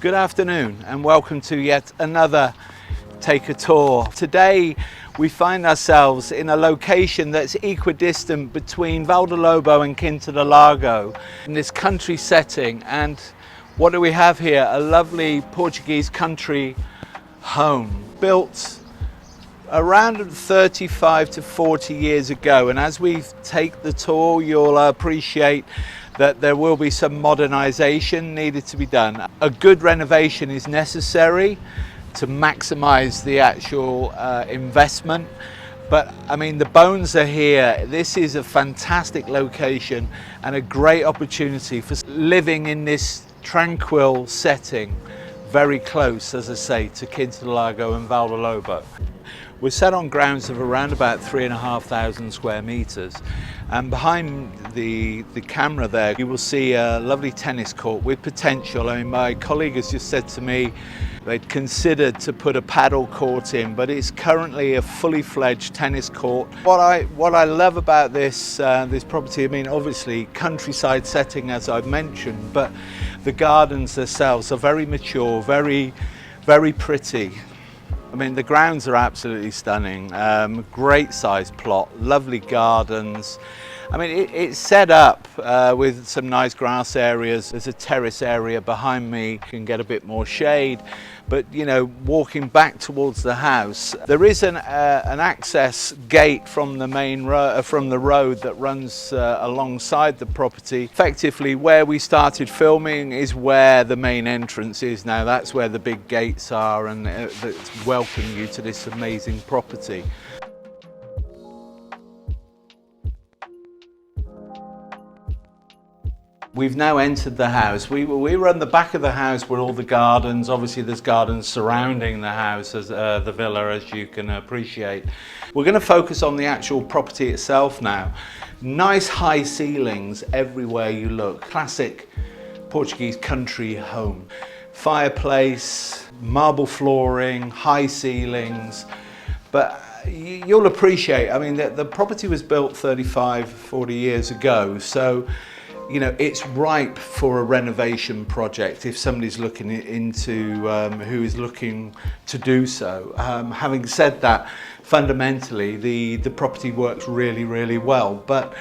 Good afternoon and welcome to yet another Take a Tour. Today we find ourselves in a location that's equidistant between Lobo and Quinta the Lago in this country setting. And what do we have here? A lovely Portuguese country home built around 35 to 40 years ago. And as we take the tour, you'll appreciate that there will be some modernization needed to be done. A good renovation is necessary to maximize the actual investment. But I mean, the bones are here. This is a fantastic location and a great opportunity for living in this tranquil setting, very close, as I say, to Quinta do Lago and Vale Lobo. We're set on grounds of around about 3,500 square meters. And behind the camera there, you will see a lovely tennis court with potential. I mean, my colleague has just said to me they'd considered to put a paddle court in, but it's currently a fully fledged tennis court. What I love about this property, I mean, obviously countryside setting, as I've mentioned, but the gardens themselves are very mature, very, very pretty. I mean, the grounds are absolutely stunning. Great sized plot, lovely gardens. I mean, it's set up with some nice grass areas. There's a terrace area behind me. You can get a bit more shade. But, you know, walking back towards the house, there is an access gate from the main from the road that runs alongside the property. Effectively, where we started filming is where the main entrance is now. That's where the big gates are, and that's welcoming you to this amazing property. We've now entered the house. We were on the back of the house where all the gardens, obviously there's gardens surrounding the house, as the villa, as you can appreciate. We're going to focus on the actual property itself now. Nice high ceilings everywhere you look. Classic Portuguese country home. Fireplace, marble flooring, high ceilings. But you'll appreciate, I mean, the property was built 35, 40 years ago. So, you know, it's ripe for a renovation project if somebody's looking into, who is looking to do so. Having said that, fundamentally, the property works really, really well. But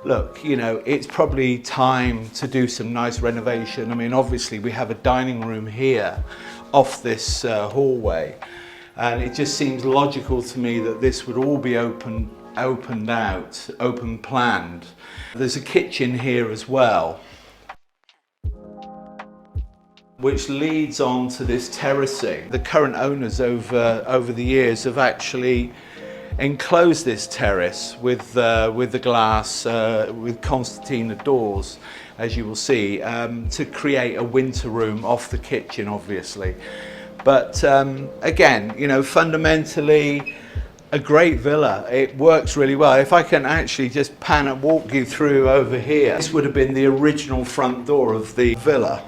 look, you know, it's probably time to do some nice renovation. I mean, obviously we have a dining room here off this hallway. And it just seems logical to me that this would all be open planned. There's a kitchen here as well, which leads on to this terracing. The current owners over the years have actually enclosed this terrace with the glass, with concertina doors, as you will see, to create a winter room off the kitchen, obviously. But again, you know, fundamentally, a great villa. It works really well. If I can actually just pan and walk you through over here, this would have been the original front door of the villa,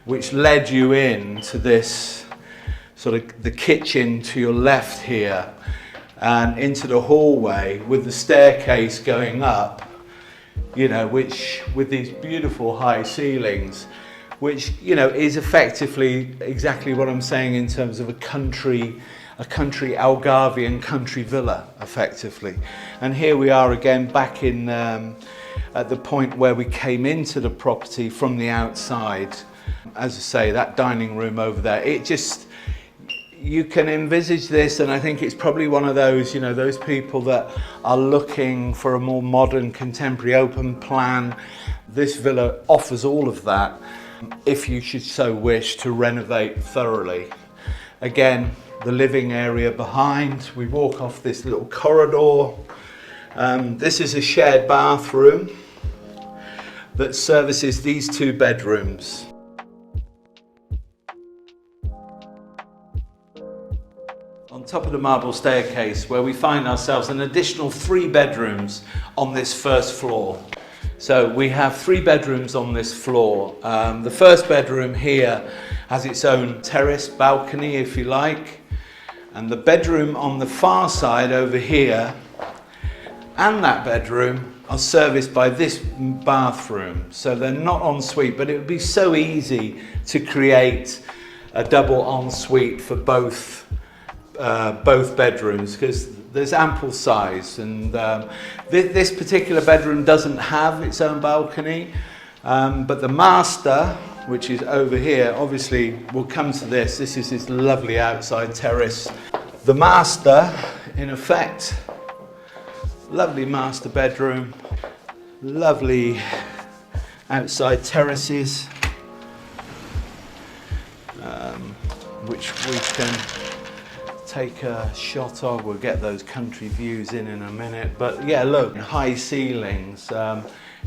which led you in to this sort of the kitchen to your left here and into the hallway with the staircase going up, you know, which with these beautiful high ceilings, which, you know, is effectively exactly what I'm saying in terms of a country Algarvian country villa, effectively. And here we are again back in at the point where we came into the property from the outside. As I say, that dining room over there, it just, you can envisage this, and I think it's probably one of those, you know, those people that are looking for a more modern, contemporary, open plan. This villa offers all of that, if you should so wish to renovate thoroughly. Again, the living area behind, we walk off this little corridor. This is a shared bathroom that services these two bedrooms. On top of the marble staircase, where we find ourselves an additional 3 bedrooms on this first floor. So we have 3 bedrooms on this floor. The first bedroom here has its own terrace, balcony if you like. And the bedroom on the far side over here and that bedroom are serviced by this bathroom. So they're not en suite, but it would be so easy to create a double ensuite for both bedrooms, because there's ample size, and this particular bedroom doesn't have its own balcony, but the master, which is over here, obviously we'll come to this. This is his lovely outside terrace. The master, in effect, lovely master bedroom, lovely outside terraces, which we can take a shot of. We'll get those country views in a minute, but yeah, look, high ceilings,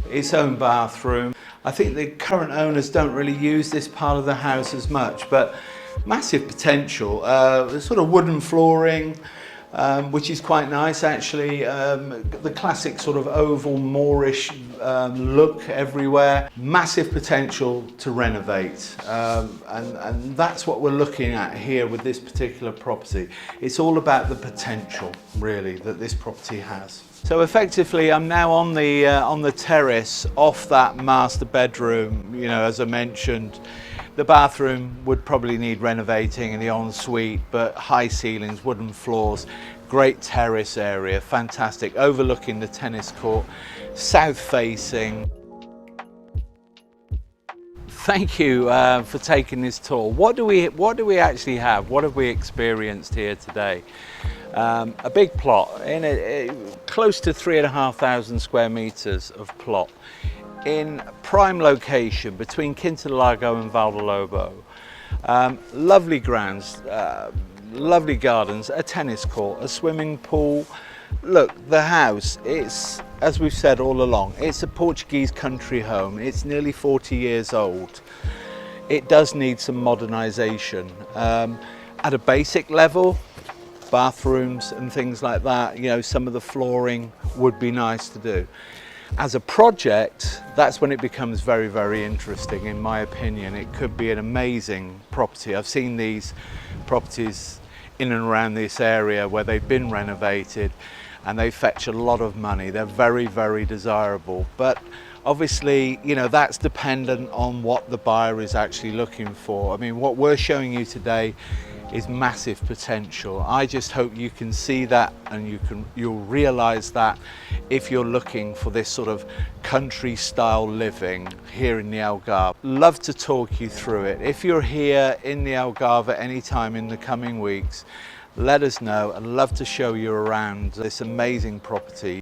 its own bathroom. I think the current owners don't really use this part of the house as much, but massive potential. The sort of wooden flooring, which is quite nice actually. The classic sort of oval Moorish look everywhere. Massive potential to renovate, and that's what we're looking at here with this particular property. It's all about the potential, really, that this property has. So effectively, I'm now on the terrace off that master bedroom. You know, as I mentioned, the bathroom would probably need renovating in the ensuite, but high ceilings, wooden floors, great terrace area, fantastic, overlooking the tennis court, south facing. Thank you for taking this tour. What do we actually have? What have we experienced here today? A big plot, close to 3,500 square meters of plot, in prime location between Quinta, Lago and Vale, Lobo. Lovely grounds, lovely gardens, a tennis court, a swimming pool. Look, the house, it's, as we've said all along, it's a Portuguese country home. It's nearly 40 years old. It does need some modernisation. At a basic level, bathrooms and things like that, you know, some of the flooring would be nice to do. As a project, that's when it becomes very, very interesting, in my opinion. It could be an amazing property. I've seen these properties in and around this area where they've been renovated and they fetch a lot of money. They're very, very desirable. But obviously, you know, that's dependent on what the buyer is actually looking for. I mean, what we're showing you today is massive potential. I just hope you can see that, and you'll realize that if you're looking for this sort of country style living here in the Algarve. Love to talk you through it. If you're here in the Algarve at any time in the coming weeks, let us know. I'd love to show you around this amazing property.